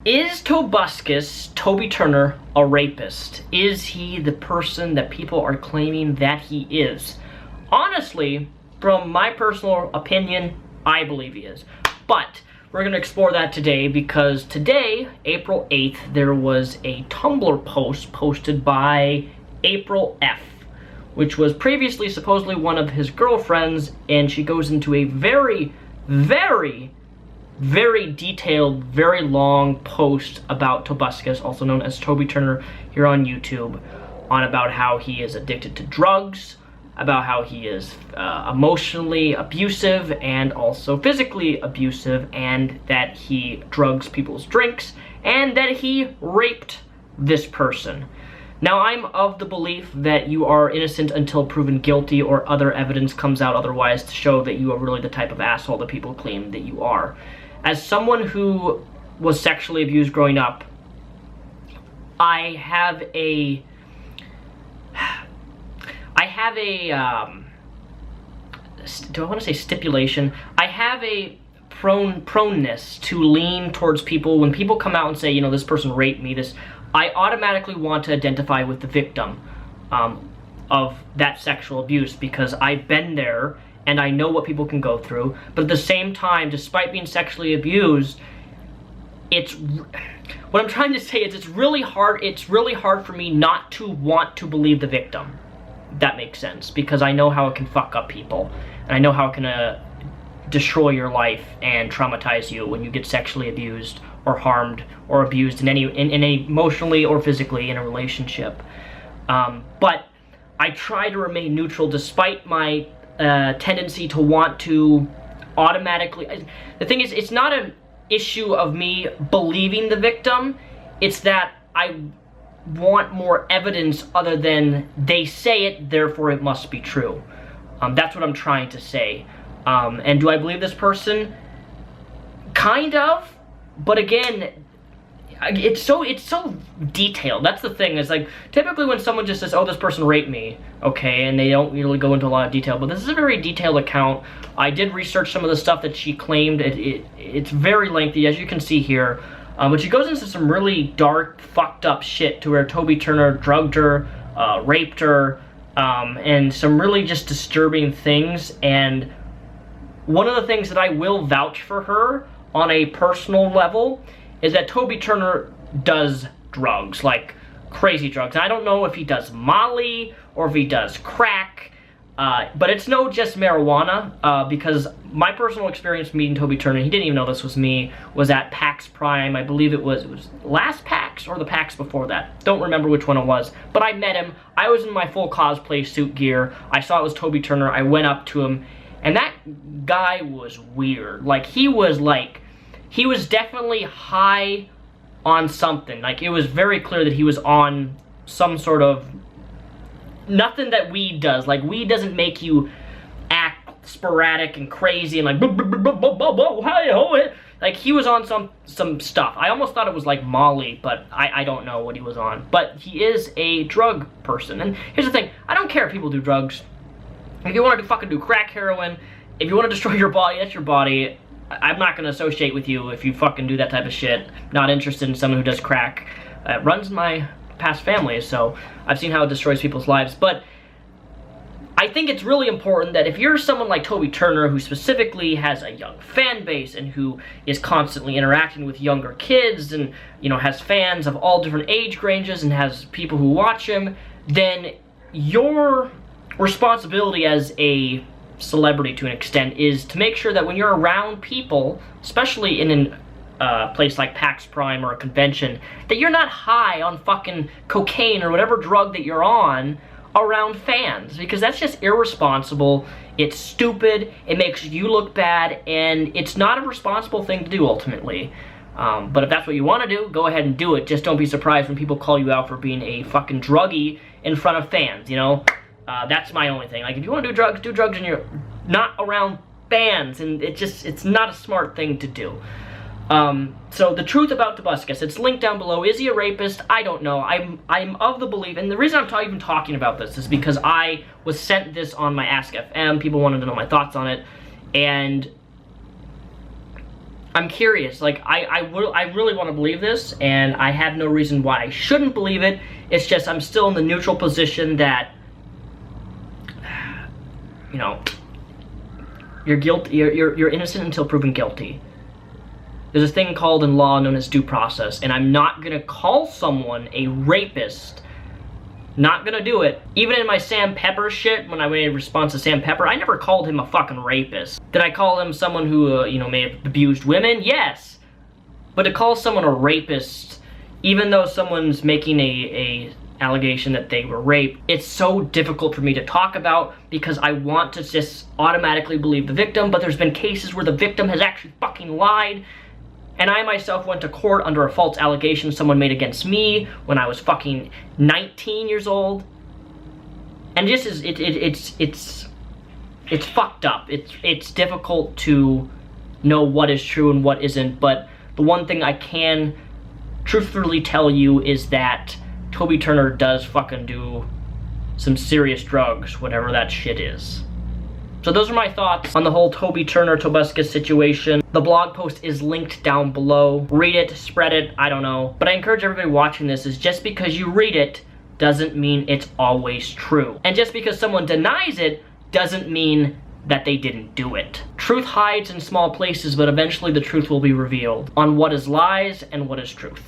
Is Tobuscus, Toby Turner, a rapist? Is he the person that people are claiming that he is? Honestly, from my personal opinion, I believe he is. But we're going to explore that today because today, April 8th, there was a Tumblr post posted by April F, which was previously supposedly one of his girlfriends, and she goes into a very, very detailed, very long post about Tobuscus, also known as Toby Turner here on YouTube, on about how he is addicted to drugs, about how he is emotionally abusive and also physically abusive, and that he drugs people's drinks, and that he raped this person. Now, I'm of the belief that you are innocent until proven guilty or other evidence comes out otherwise to show that you are really the type of asshole that people claim that you are. As someone who was sexually abused growing up, I have a do I want to say stipulation? I have a proneness to lean towards people. When people come out and say, you know, this person raped me, I automatically want to identify with the victim of that sexual abuse, because I've been there and I know what people can go through. But at the same time, despite being sexually abused, what I'm trying to say is it's really hard for me not to want to believe the victim. That makes sense, because I know how it can fuck up people, and I know how it can destroy your life and traumatize you when you get sexually abused or harmed or abused in any emotionally or physically in a relationship. But I try to remain neutral despite my tendency to want to automatically. The thing is, it's not an issue of me believing the victim, it's that I want more evidence other than they say it, therefore it must be true. That's what I'm trying to say. And do I believe this person? Kind of, but again, it's so detailed. That's the thing. It's like, typically when someone just says, oh, this person raped me, okay, and they don't really go into a lot of detail, but this is a very detailed account. I did research some of the stuff that she claimed. It's very lengthy, as you can see here. But she goes into some really dark, fucked up shit to where Toby Turner drugged her, raped her, and some really just disturbing things. And one of the things that I will vouch for her on a personal level is that Toby Turner does drugs, like crazy drugs. And I don't know if he does Molly or if he does crack, but it's no just marijuana, because my personal experience meeting Toby Turner, he didn't even know this was me, was at PAX Prime. I believe it was last PAX or the PAX before that. Don't remember which one it was, but I met him. I was in my full cosplay suit gear. I saw it was Toby Turner. I went up to him, and that guy was weird. Like, he was definitely high on something. Like, it was very clear that he was on some sort of, nothing that weed does. Like, weed doesn't make you act sporadic and crazy and like, like, he was on some stuff. I almost thought it was like Molly, but I don't know what he was on. But he is a drug person. And here's the thing, I don't care if people do drugs. If you want to fucking do crack, heroin, if you want to destroy your body, that's your body. I'm not going to associate with you if you fucking do that type of shit. Not interested in someone who does crack. It runs in my past family, so I've seen how it destroys people's lives. But I think it's really important that if you're someone like Toby Turner, who specifically has a young fan base and who is constantly interacting with younger kids and, you know, has fans of all different age ranges and has people who watch him, then your responsibility as a celebrity to an extent is to make sure that when you're around people, especially in a place like PAX Prime or a convention, that you're not high on fucking cocaine or whatever drug that you're on around fans, because that's just irresponsible. It's stupid, it makes you look bad, and it's not a responsible thing to do ultimately. But if that's what you want to do, go ahead and do it. Just don't be surprised when people call you out for being a fucking druggie in front of fans, you know? That's my only thing. Like, if you want to do drugs and you're not around fans, and it's not a smart thing to do. So the truth about Tobuscus, it's linked down below. Is he a rapist? I don't know. I'm of the belief, and the reason I'm even talking about this is because I was sent this on my Ask FM. People wanted to know my thoughts on it, and I'm curious, like, I really want to believe this, and I have no reason why I shouldn't believe it. It's just I'm still in the neutral position that, you know, you're innocent until proven guilty. There's a thing called in law known as due process, and I'm not gonna call someone a rapist. Not gonna do it. Even in my Sam Pepper shit, when I made a response to Sam Pepper, I never called him a fucking rapist. Did I call him someone who, you know, may have abused women? Yes. But to call someone a rapist, even though someone's making a allegation that they were raped, it's so difficult for me to talk about because I want to just automatically believe the victim, but there's been cases where the victim has actually fucking lied. And I myself went to court under a false allegation someone made against me when I was fucking 19 years old. And this is, it's fucked up. It's difficult to know what is true and what isn't, but the one thing I can truthfully tell you is that Toby Turner does fucking do some serious drugs, whatever that shit is. So those are my thoughts on the whole Toby Turner Tobuscus situation. The blog post is linked down below. Read it, spread it, I don't know. But I encourage everybody watching this is just because you read it doesn't mean it's always true. And just because someone denies it doesn't mean that they didn't do it. Truth hides in small places, but eventually the truth will be revealed on what is lies and what is truth.